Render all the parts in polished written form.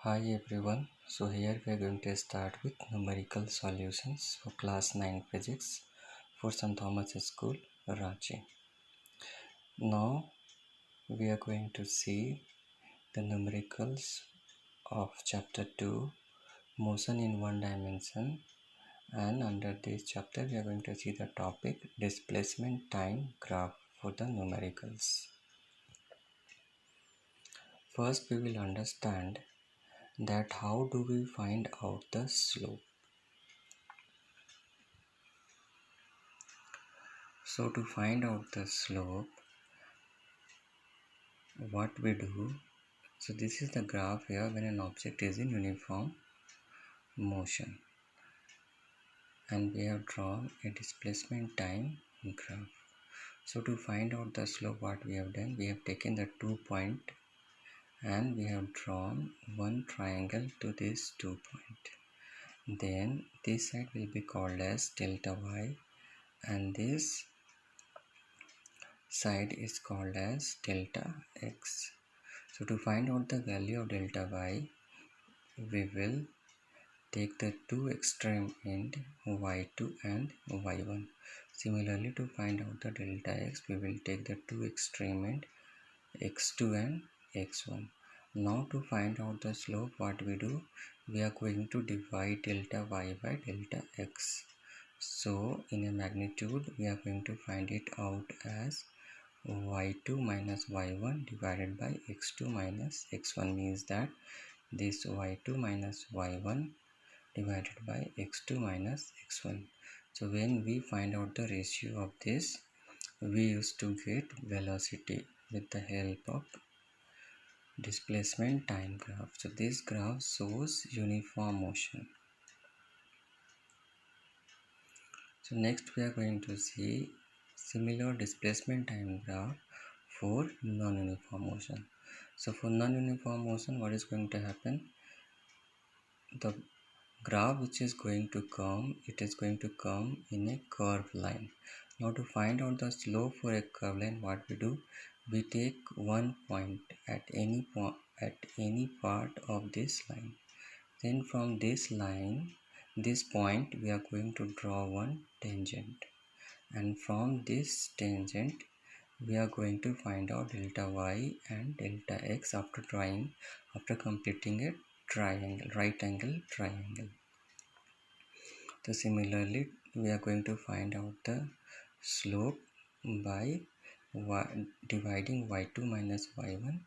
Hi everyone, so here we are going to start with numerical solutions for class 9 physics for St. Thomas School, Ranchi. Now we are going to see the numericals of chapter 2, motion in one dimension, and under this chapter we are going to see the topic displacement time graph for the numericals. First we will understand that how do we find out the slope. So to find out the slope, what we do, so this is the graph here when an object is in uniform motion, and we have drawn a displacement time graph. So to find out the slope, what we have done, we have taken the 2 point and we have drawn one triangle to this 2 point. Then this side will be called as delta y and this side is called as delta x. So to find out the value of delta y, we will take the two extreme end y2 and y1. Similarly, to find out the delta x, we will take the two extreme end x2 and x1. Now to find out the slope, what we do, we are going to divide delta y by delta x. So in a magnitude, we are going to find it out as y2 minus y1 divided by x2 minus x1, means that this y2 minus y1 divided by x2 minus x1. So when we find out the ratio of this, we used to get velocity with the help of displacement time graph. So this graph shows uniform motion. So next we are going to see similar displacement time graph for non-uniform motion. So for non-uniform motion, what is going to happen? The graph which is going to come, it is going to come in a curved line. Now to find out the slope for a curved line, what we do, we take one point at any part of this line. Then from this line, this point, we are going to draw one tangent, and from this tangent we are going to find out delta y and delta x after completing a triangle, right angle triangle. So similarly, we are going to find out the slope by dividing y2 minus y1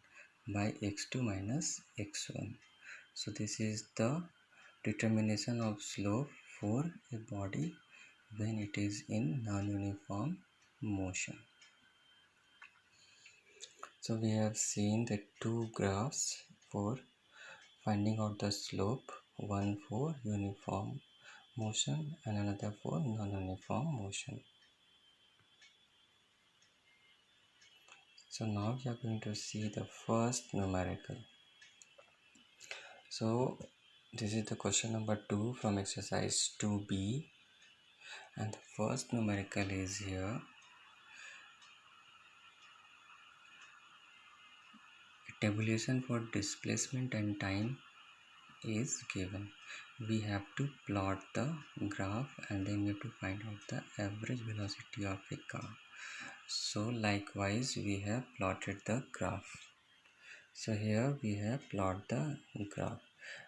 by x2 minus x1. So this is the determination of slope for a body when it is in non-uniform motion. So we have seen the two graphs for finding out the slope, one for uniform motion and another for non-uniform motion. So now we are going to see the first numerical. So this is the question number 2 from exercise 2b, and the first numerical is here. A tabulation for displacement and time is given. We have to plot the graph and then we have to find out the average velocity of a car. So likewise we have plotted the graph. So here we have plotted the graph,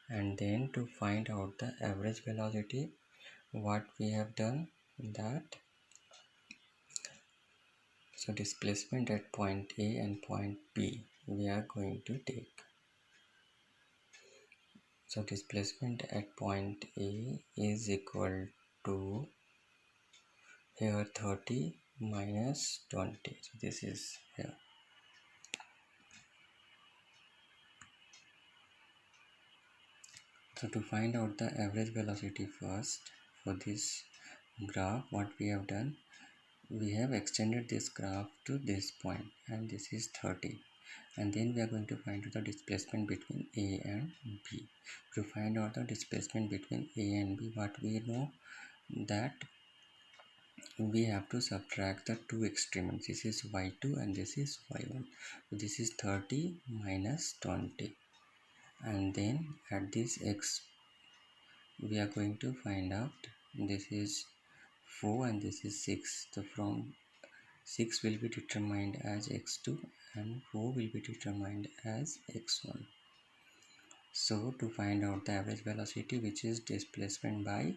and then to find out the average velocity, what we have done, that so displacement at point A and point B we are going to take. So displacement at point A is equal to here 30 minus 20. So this is here. So to find out the average velocity first for this graph, what we have done, we have extended this graph to this point, and this is 30, and then we are going to find out the displacement between A and B. To find out the displacement between A and B, what we know, that we have to subtract the two extremes. This is y2 and this is y1. So this is 30 minus 20. and then at this x we are going to find out this is 4 and this is 6. So from 6 will be determined as x2 and 4 will be determined as x1. So to find out the average velocity, which is displacement by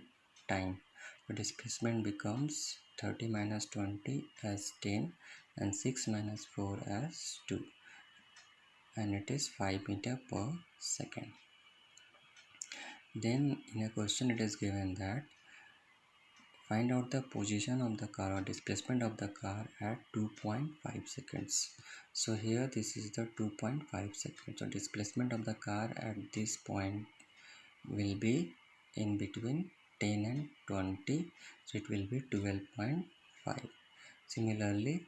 time, the displacement becomes 30 minus 20 as 10 and 6 minus 4 as 2, and it is 5 meter per second. Then in a question it is given that find out the position of the car or displacement of the car at 2.5 seconds. So here this is the 2.5 seconds. So displacement of the car at this point will be in between 10 and 20. So it will be 12.5. Similarly,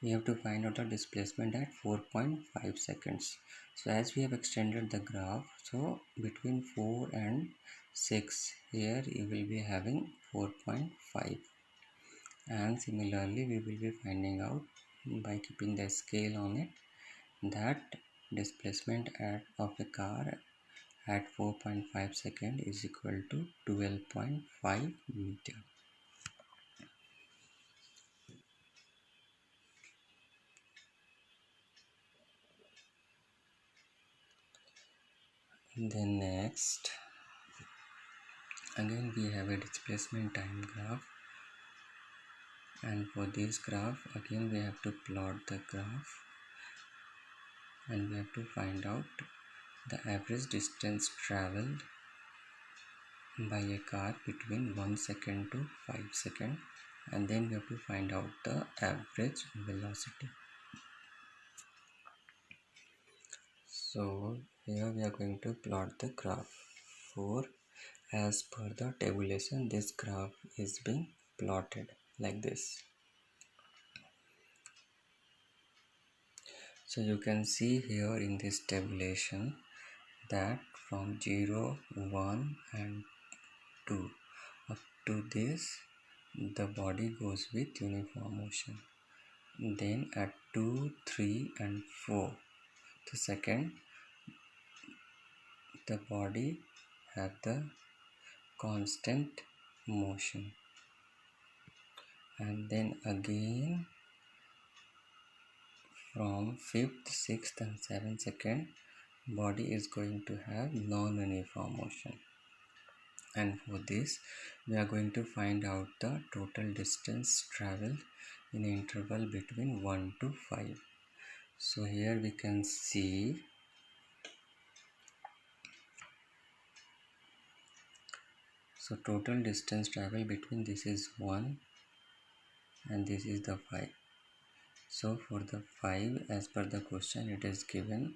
we have to find out the displacement at 4.5 seconds. So as we have extended the graph, so between 4 and 6 here you will be having 4.5, and similarly we will be finding out by keeping the scale on it that displacement of a car at 4.5 second is equal to 12.5 meter. Then next, again we have a displacement time graph, and for this graph again we have to plot the graph and we have to find out the average distance traveled by a car between 1 second to 5 seconds, and then we have to find out the average velocity. So here we are going to plot the graph. For as per the tabulation, this graph is being plotted like this. So you can see here in this tabulation that from 0, 1 and 2 up to this the body goes with uniform motion. Then at 2, 3 and 4 the second the body have the constant motion, and then again from 5th, 6th and 7th second body is going to have non-uniform motion. And for this we are going to find out the total distance traveled in the interval between 1 to 5. So here we can see so total distance traveled between this is 1 and this is the 5. So for the 5, as per the question, it is given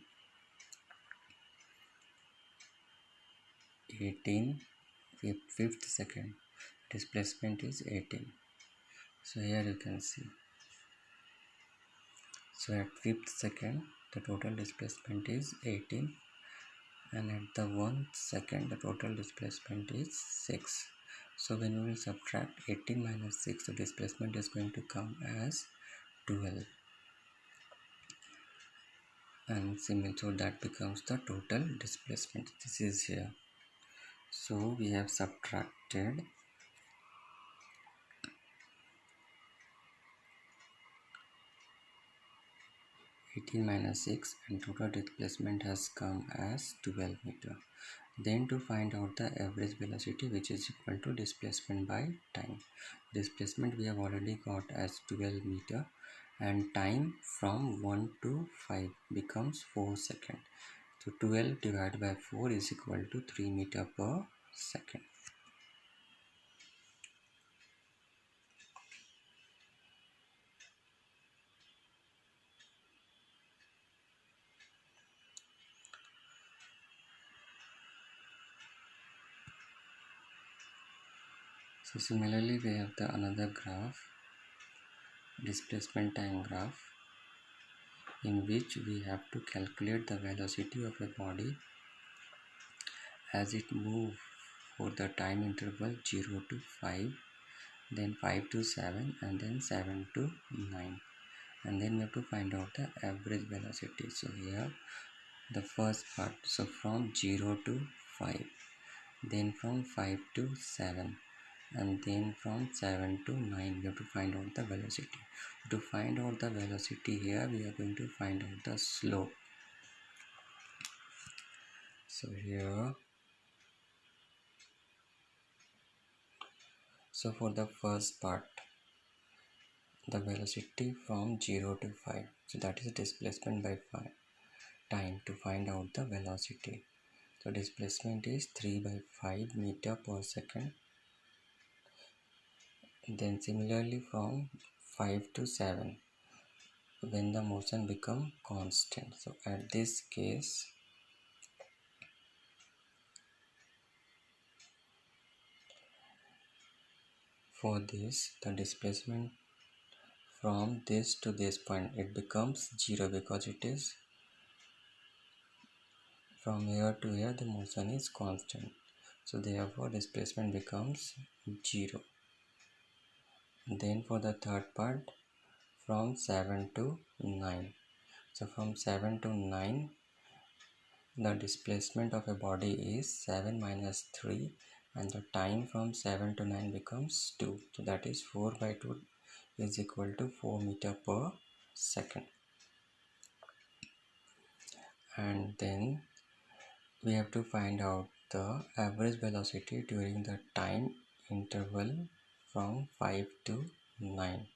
18 fifth second, displacement is 18. So here you can see, so at 5th second the total displacement is 18, and at the 1st second the total displacement is 6. So when we will subtract 18 minus 6, the displacement is going to come as 12, and similar, so that becomes the total displacement. This is here. So we have subtracted 18 minus 6 and total displacement has come as 12 meter. Then to find out the average velocity, which is equal to displacement by time. Displacement we have already got as 12 meter, and time from 1 to 5 becomes 4 seconds. So 12 divided by 4 is equal to 3 meter per second. So similarly we have the another graph, displacement time graph, in which we have to calculate the velocity of a body as it moves for the time interval 0 to 5, then 5 to 7, and then 7 to 9, and then we have to find out the average velocity. So here the first part. So from 0 to 5, then from 5 to 7, and then from 7 to 9 we have to find out the velocity. To find out the velocity here, we are going to find out the slope. So here, so for the first part, the velocity from 0 to 5, so that is displacement by 5 time. To find out the velocity, so displacement is 3 by 5 meter per second. Then similarly from 5 to 7, when the motion become constant. So at this case, for this, the displacement from this to this point, it becomes 0 because it is from here to here, the motion is constant. So therefore displacement becomes 0. Then for the third part, from 7 to 9. So from 7 to 9, the displacement of a body is 7 minus 3, and the time from 7 to 9 becomes 2. So that is 4 by 2 is equal to 4 meter per second. And then we have to find out the average velocity during the time interval from 5 to 9.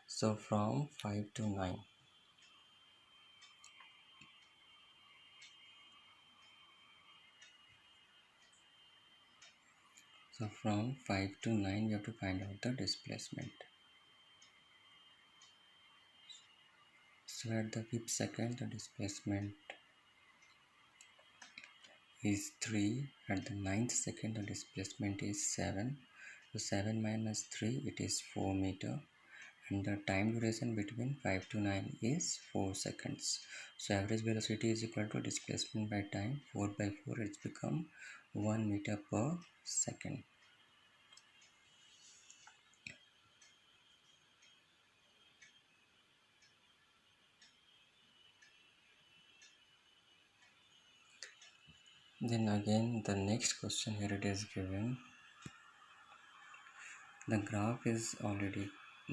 So from 5 to 9, so from 5 to 9 we have to find out the displacement. So at the 5th second, the displacement is 3. At the 9th second, the displacement is 7. So 7 minus 3, it is 4 meter. And the time duration between 5 to 9 is 4 seconds. So average velocity is equal to displacement by time. 4 by 4, it's become 1 meter per second. Then again, the next question here it is given. The graph is already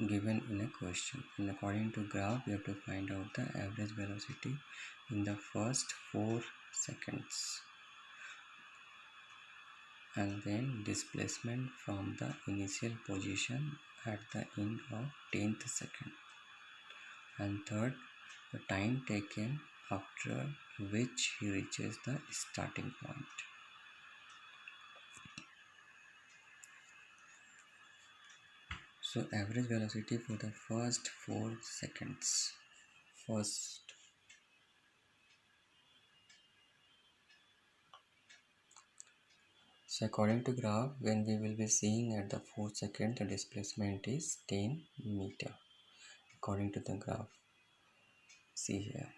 given in a question, and according to graph we have to find out the average velocity in the first 4 seconds, and then displacement from the initial position at the end of 10th second, and third, the time taken after which he reaches the starting point. So average velocity for the first 4 seconds. So according to graph, when we will be seeing at the 4th second, the displacement is 10 meter. According to the graph, see here.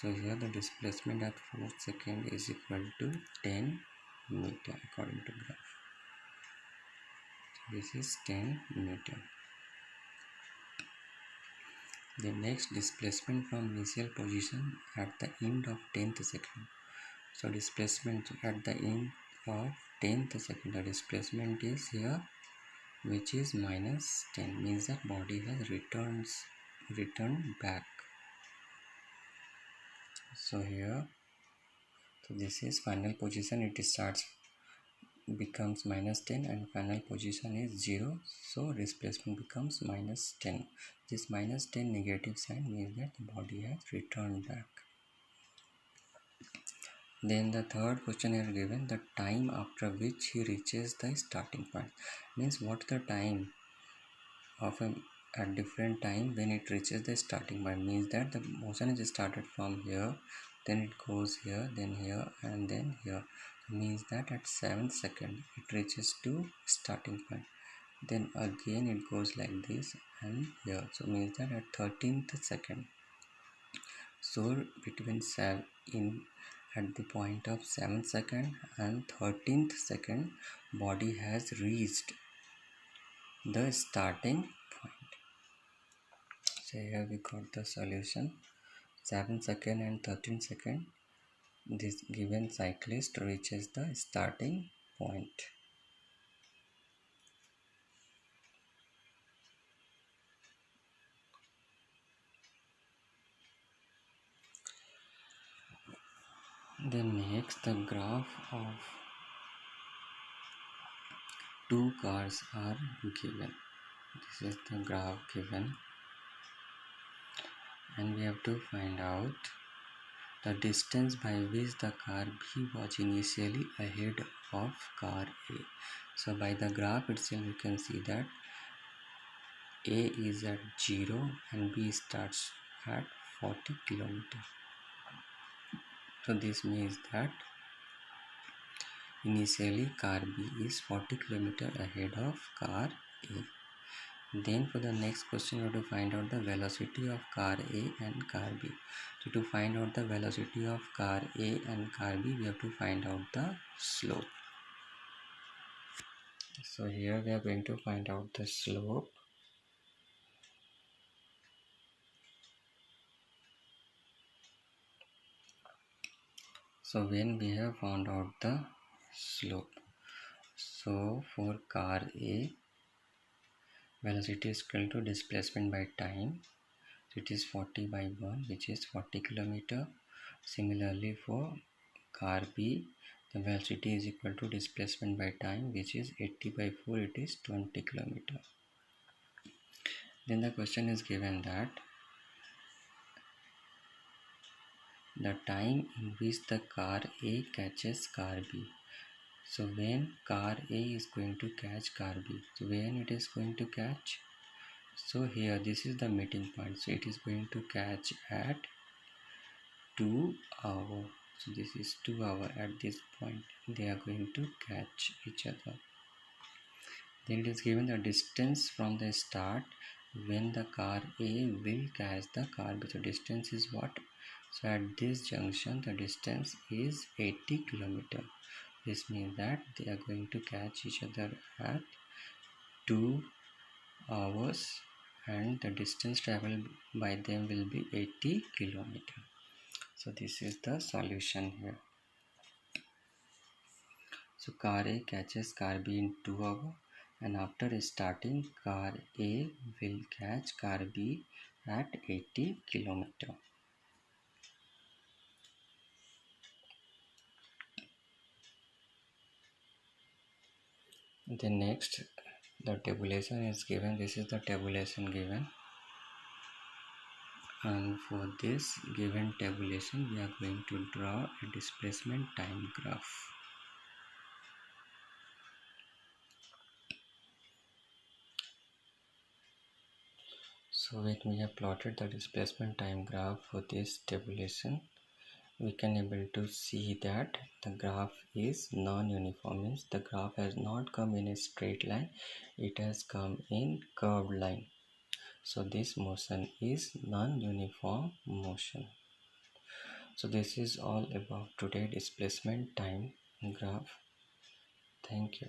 So here the displacement at 4th second is equal to 10 meter according to graph. So this is 10 meter. The next, displacement from initial position at the end of 10th second. So displacement at the end of 10th second, the displacement is here, which is minus 10, means that body has returned back. So here, so this is final position, it starts becomes minus 10 and final position is 0, so displacement becomes minus 10. This minus 10 negative sign means that the body has returned back. Then the third question here given, the time after which he reaches the starting point, means what the time of a different time when it reaches the starting point, means that the motion is started from here, then it goes here, then here, and then here. Means that at 7th second it reaches to starting point, then again it goes like this and here. So means that at 13th second, so between at the point of 7th second and 13th second, body has reached the starting point. So here we got the solution. 7 second and 13 second, this given cyclist reaches the starting point. Then next, the graph of two cars are given. This is the graph given, and we have to find out the distance by which the car B was initially ahead of car A. So by the graph itself you can see that A is at 0 and B starts at 40 km. So this means that initially car B is 40 km ahead of car A. Then for the next question we have to find out the velocity of car A and car B. So to find out the velocity of car A and car B, we have to find out the slope. So here we are going to find out the slope. So when we have found out the slope, so for car A, velocity is equal to displacement by time. So it is 40 by 1, which is 40 km. Similarly for car B, the velocity is equal to displacement by time, which is 80 by 4, it is 20 km. Then the question is given that the time in which the car A catches car B. So when car A is going to catch car B, so when it is going to catch, so here this is the meeting point, so it is going to catch at 2 hour. So this is 2 hour. At this point they are going to catch each other. Then it is given the distance from the start when the car A will catch the car B. So distance is what? So at this junction the distance is 80 km. This means that they are going to catch each other at 2 hours and the distance traveled by them will be 80 km. So this is the solution here. So car A catches car B in 2 hours, and after starting car A will catch car B at 80 km. Then next the tabulation is given. This is the tabulation given, and for this given tabulation we are going to draw a displacement time graph. So when we have plotted the displacement time graph for this tabulation, we can able to see that the graph is non-uniform, means the graph has not come in a straight line, it has come in curved line. So this motion is non-uniform motion. So this is all about today displacement time graph. Thank you.